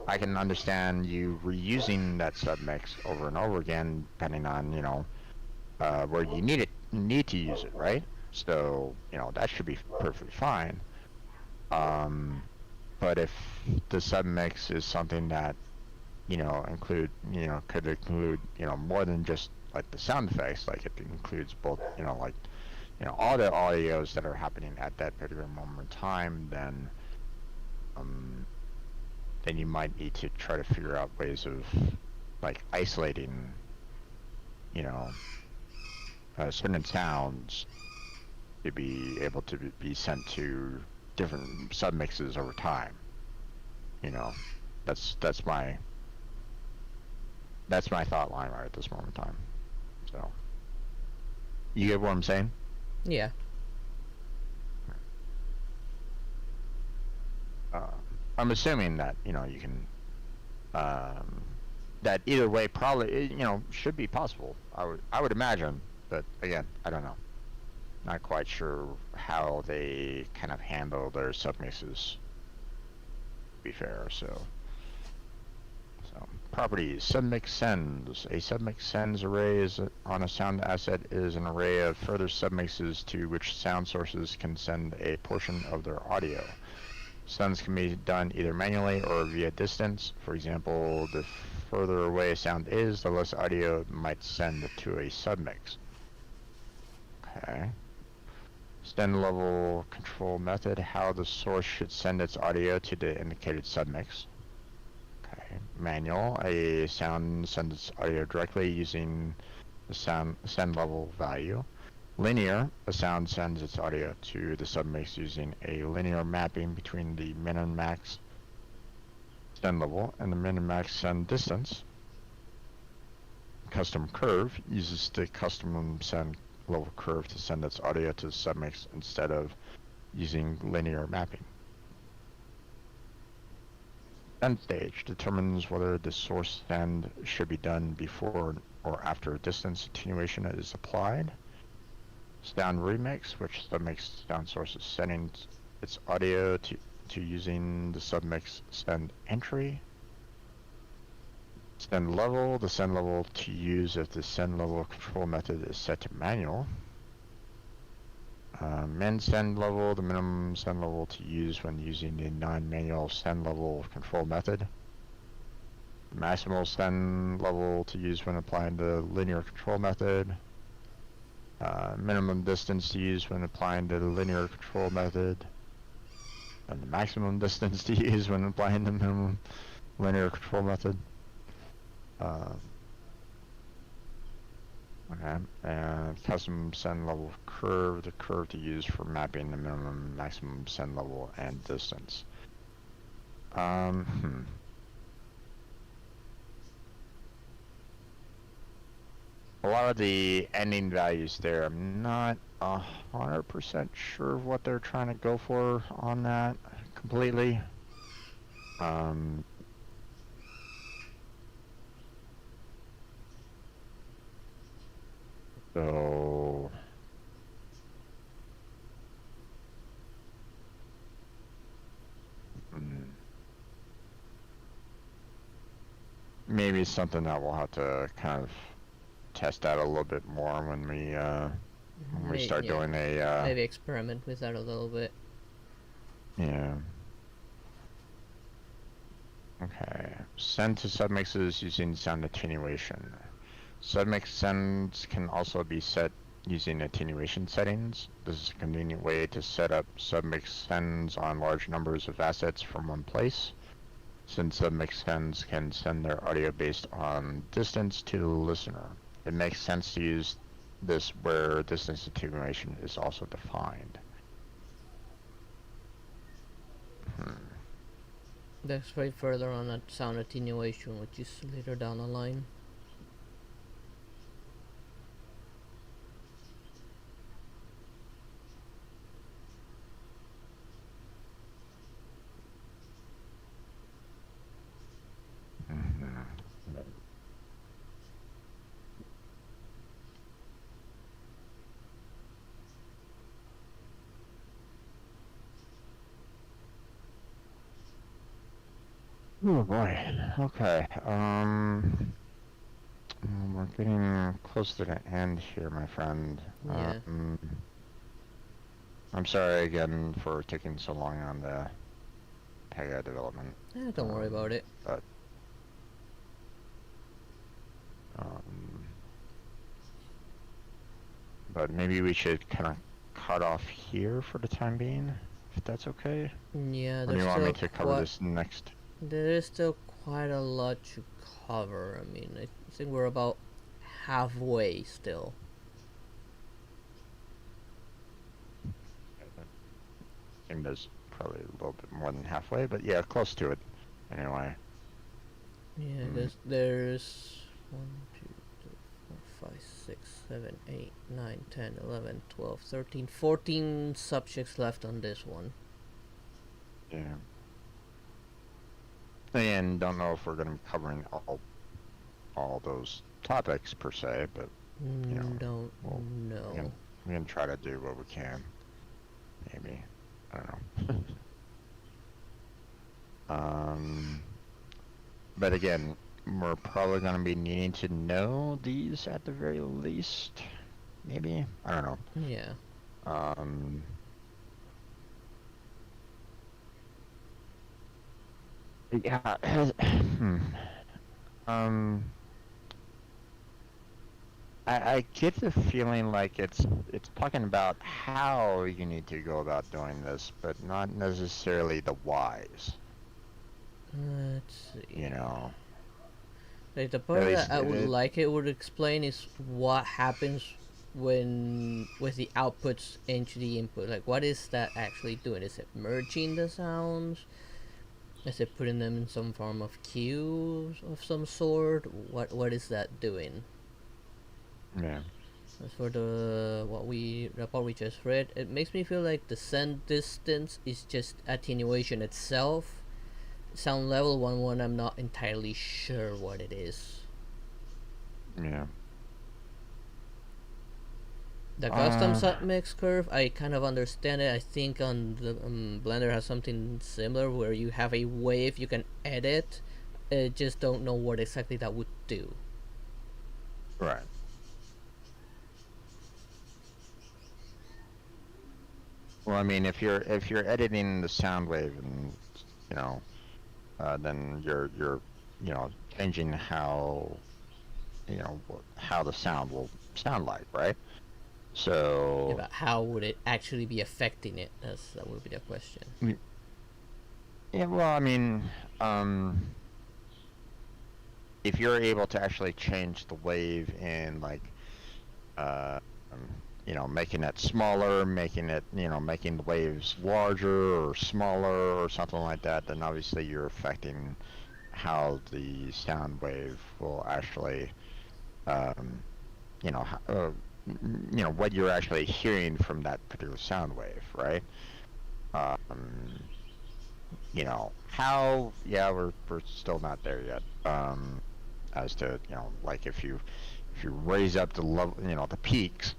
I can understand you reusing that submix over and over again, depending on where you need to use it, right? So that should be perfectly fine. But if the submix is something that could include more than just like the sound effects, like it includes both all the audios that are happening at that particular moment in time, then you might need to try to figure out ways of like isolating certain sounds to be able to be sent to different submixes over time. That's my thought line right at this moment in time. So, you get what I'm saying?
Yeah.
I'm assuming that you can that either way probably should be possible. I would imagine, but again, I don't know. Not quite sure how they kind of handle their submixes, to be fair. So properties, submix sends. A submix sends array is on a sound asset is an array of further submixes to which sound sources can send a portion of their audio. Sends can be done either manually or via distance. For example, the further away a sound is, the less audio it might send to a submix. Okay. Send level control method, how the source should send its audio to the indicated submix. Okay. Manual, a sound sends its audio directly using the send level value. Linear, a sound sends its audio to the submix using a linear mapping between the min and max send level and the min and max send distance. Custom curve uses the custom send level curve to send its audio to the submix instead of using linear mapping. Send stage determines whether the source send should be done before or after distance attenuation is applied. Sound remix, which submix sound source is sending its audio to using the submix send entry. Send level, the send level to use if the send level control method is set to manual. Min send level, the minimum send level to use when using the non-manual send level control method. Maximal send level to use when applying the linear control method. Minimum distance to use when applying the linear control method. And the maximum distance to use when applying the minimum linear control method. Okay, and custom send level curve, the curve to use for mapping the minimum, maximum send level, and distance. Hmm. A lot of the ending values there, I'm not 100% sure of what they're trying to go for on that completely. So maybe something that we'll have to kind of test out a little bit more when we start doing
maybe experiment with that a little bit.
Yeah. Okay. Send to submixes using sound attenuation. Submix sends can also be set using attenuation settings. This is a convenient way to set up submix sends on large numbers of assets from one place. Since submix sends can send their audio based on distance to the listener, it makes sense to use this where distance attenuation is also defined.
That's right further on at sound attenuation, which is later down the line.
Oh boy. Okay. We're getting close to the end here, my friend.
Yeah.
I'm sorry again for taking so long on the Pega development.
Don't worry about it.
But maybe we should kind of cut off here for the time being, if that's okay.
Yeah.
Or do you want me to cover this next?
There is still quite a lot to cover. I mean, I think we're about halfway still.
I think there's probably a little bit more than halfway, but yeah, close to it. Anyway.
Yeah, there's 1, 2, 3, 4, 5, 6, 7, 8, 9, 10, 11, 12, 13, 14 subjects left on this one.
Yeah. And don't know if we're going to be covering all those topics per se, but you know,
don't know.
We can try to do what we can. Maybe. I don't know. But again, we're probably going to be needing to know these at the very least. Maybe. I don't know.
Yeah.
Yeah. I get the feeling like it's talking about how you need to go about doing this, but not necessarily the whys.
Let's see.
You know.
Like the part that I would like it would explain is what happens when with the outputs into the input. Like what is that actually doing? Is it merging the sounds? Is it putting them in some form of cue of some sort? What is that doing?
Yeah.
As for the part we just read, it makes me feel like the send distance is just attenuation itself. Sound level 1 I'm not entirely sure what it is.
Yeah.
The custom submix curve, I kind of understand it. I think on the Blender has something similar where you have a wave you can edit. I just don't know what exactly that would do.
Right. Well, I mean, if you're editing the sound wave, and you know, then you're changing how how the sound will sound like, right? So.
Yeah, but how would it actually be affecting it? That would be the question.
Yeah. Well, I mean, if you're able to actually change the wave in like you know, making it smaller, making it, you know, making the waves larger or smaller or something like that, then obviously you're affecting how the sound wave will actually, you know, you know, what you're actually hearing from that particular sound wave, right? You know, how, yeah, we're still not there yet. As to, you know, like if you raise up the level, you know, the peaks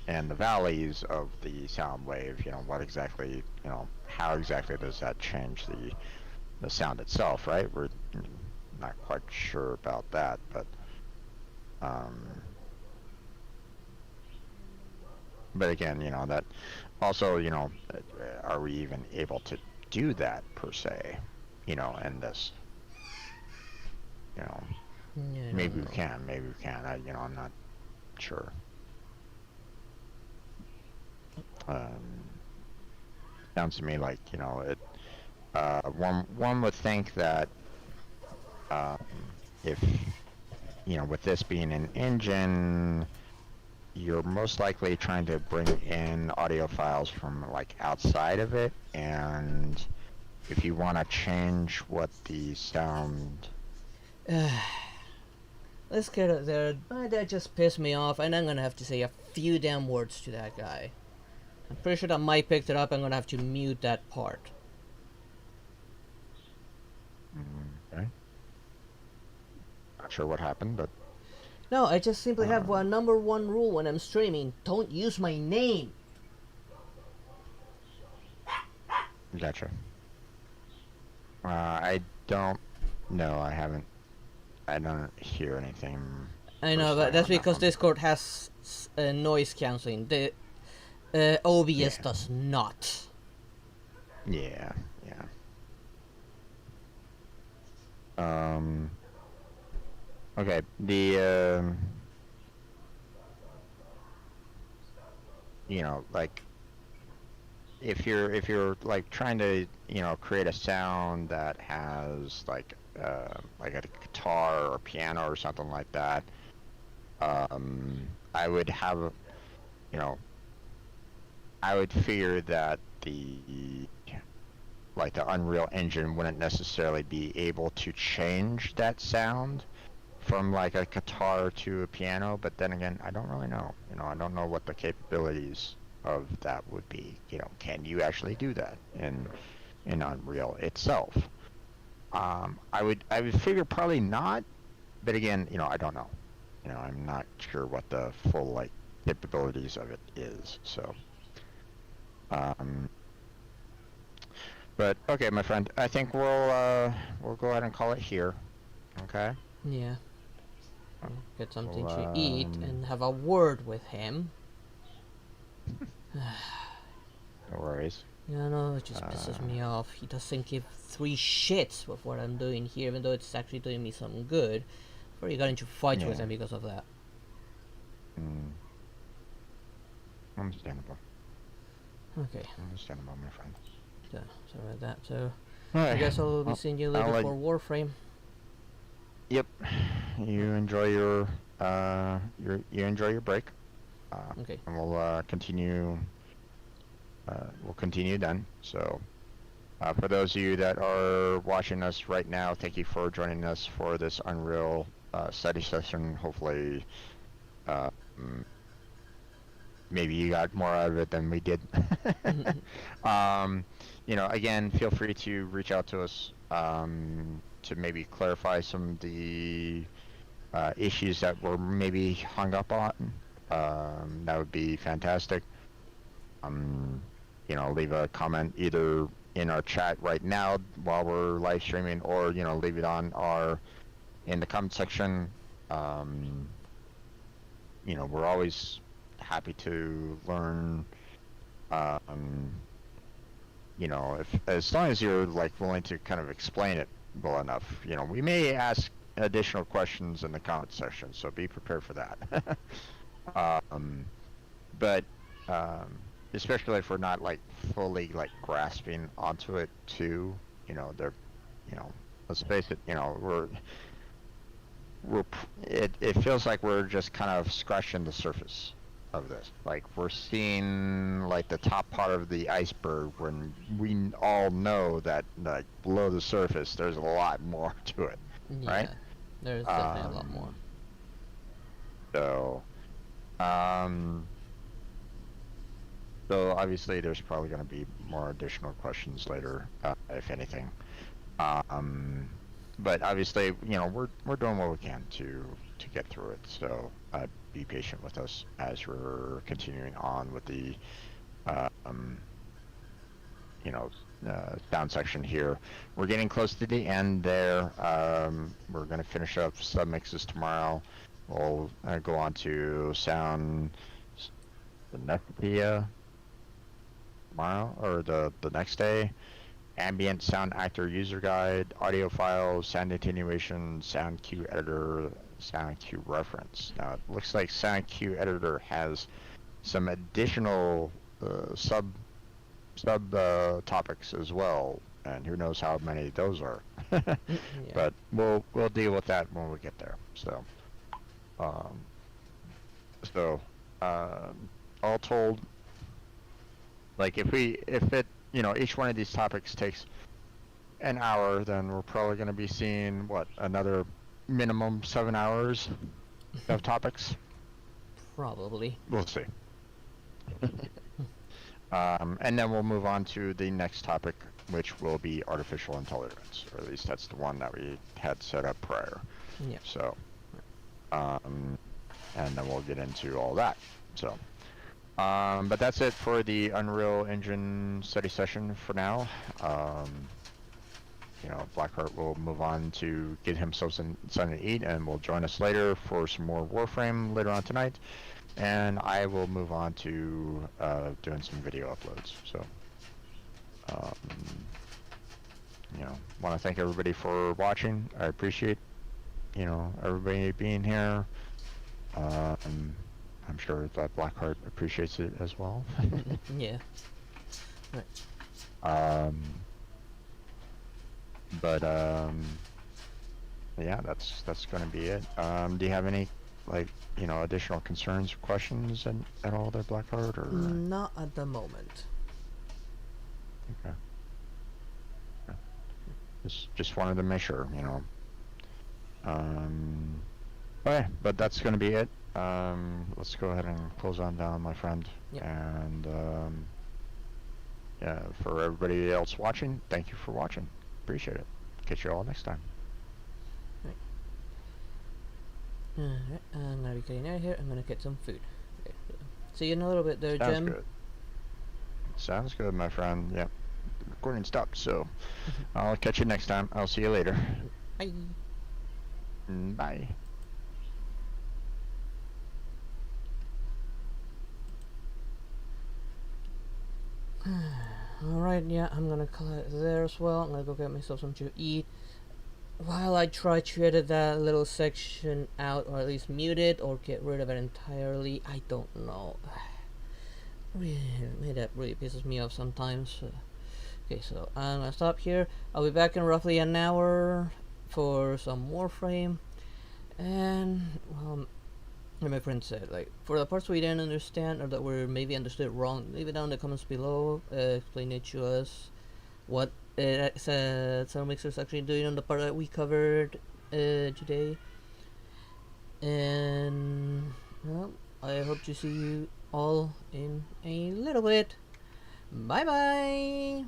and the valleys of the sound wave, you know, what exactly, you know, how exactly does that change the sound itself, right? We're not quite sure about that, but again, you know, that also, you know, are we even able to do that per se, you know, in this, you know,
Yeah,
maybe we can, you know, I'm not sure. Sounds to me like, you know, it, one would think that, if, you know, with this being an engine, you're most likely trying to bring in audio files from like outside of it, and if you want to change what the sound
let's get it there. That just pissed me off, and I'm gonna have to say a few damn words to that guy. I'm pretty sure that Mike picked it up. I'm gonna have to mute that part.
Okay. Not sure what happened, but
no, I just simply have one number one rule when I'm streaming: don't use my name.
Gotcha. I don't know. I don't hear anything.
I know, but that's because Discord has noise cancelling. The OBS does not.
Yeah. Okay. You know, like, if you're like trying to, you know, create a sound that has like a guitar or piano or something like that, I would have, you know, I would figure that the Unreal Engine wouldn't necessarily be able to change that sound from like a guitar to a piano, but then again, I don't really know. You know, I don't know what the capabilities of that would be. You know, can you actually do that in Unreal itself? I would figure probably not, but again, you know, I don't know. You know, I'm not sure what the full like capabilities of it is. So, but okay, my friend, I think we'll go ahead and call it here. Okay.
Yeah. Get something to eat and have a word with him.
No worries.
Yeah, no, it just pisses me off. He doesn't give three shits with what I'm doing here, even though it's actually doing me some good. I've already got into fights with him because of that.
Understandable.
Okay.
Understandable, my friend.
Yeah, sorry about that. So, I guess I'll be seeing you later for Warframe.
Yep. You enjoy your break.
Okay.
And we'll continue. We'll continue then. So, for those of you that are watching us right now, thank you for joining us for this Unreal study session. Hopefully, maybe you got more out of it than we did. You know, again, feel free to reach out to us to maybe clarify some of the issues that were maybe hung up on. That would be fantastic. You know, leave a comment either in our chat right now while we're live streaming, or, you know, leave it in the comment section. You know, we're always happy to learn. You know, as long as you're like willing to kind of explain it well enough, you know, we may ask additional questions in the comment section, so be prepared for that. But especially if we're not like fully like grasping onto it too, you know, you know, let's face it, you know, it feels like we're just kind of scratching the surface of this. Like, we're seeing like the top part of the iceberg when we all know that like below the surface there's a lot more to it, right?
There's definitely a lot more.
So, so obviously there's probably going to be more additional questions later, if anything. But obviously, you know, we're doing what we can to get through it. So be patient with us as we're continuing on with the, you know, sound section here. We're getting close to the end there. We're going to finish up sub mixes tomorrow. We'll go on to sound the next tomorrow or the next day. Ambient sound actor user guide, audio files, sound attenuation, sound cue editor, sound cue reference. Now it looks like sound cue editor has some additional sub topics as well, and who knows how many those are. But we'll deal with that when we get there. So all told, like if it, you know, each one of these topics takes an hour, then we're probably going to be seeing what, another minimum 7 hours of topics.
Probably.
We'll see. And then we'll move on to the next topic, which will be artificial intelligence, or at least that's the one that we had set up prior.
Yeah.
So, and then we'll get into all that. So, but that's it for the Unreal Engine study session for now. You know, Blackheart will move on to get himself something to eat, and will join us later for some more Warframe later on tonight. And I will move on to doing some video uploads. So, you know, want to thank everybody for watching. I appreciate, you know, everybody being here. I'm sure that Blackheart appreciates it as well.
Yeah. Right.
But yeah, that's going to be it. Do you have any, like, you know, additional concerns or questions at all there, Blackheart, or
not at the moment?
Okay. Just wanted to make sure, you know. Okay, but that's going to be it. Let's go ahead and close on down, my friend.
Yep.
And yeah, for everybody else watching, thank you for watching. Appreciate it. Catch you all next time.
Alright, I'm gonna be getting out of here. I'm gonna get some food. Okay. See you in a little bit there,
Sounds
Jim.
good. Sounds good, my friend. Yep. Recording stopped, so I'll catch you next time. I'll see you later.
Bye.
Bye.
Alright, yeah, I'm gonna call it there as well. I'm gonna go get myself something to eat. While I try to edit that little section out, or at least mute it, or get rid of it entirely, I don't know. That really pisses me off sometimes. Okay, so I'm gonna stop here. I'll be back in roughly an hour for some Warframe. And, well, like my friend said, like, for the parts we didn't understand, or that were maybe understood wrong, leave it down in the comments below. Explain it to us. What Sound Mixer's actually doing on the part that we covered today. And, well, I hope to see you all in a little bit. Bye bye.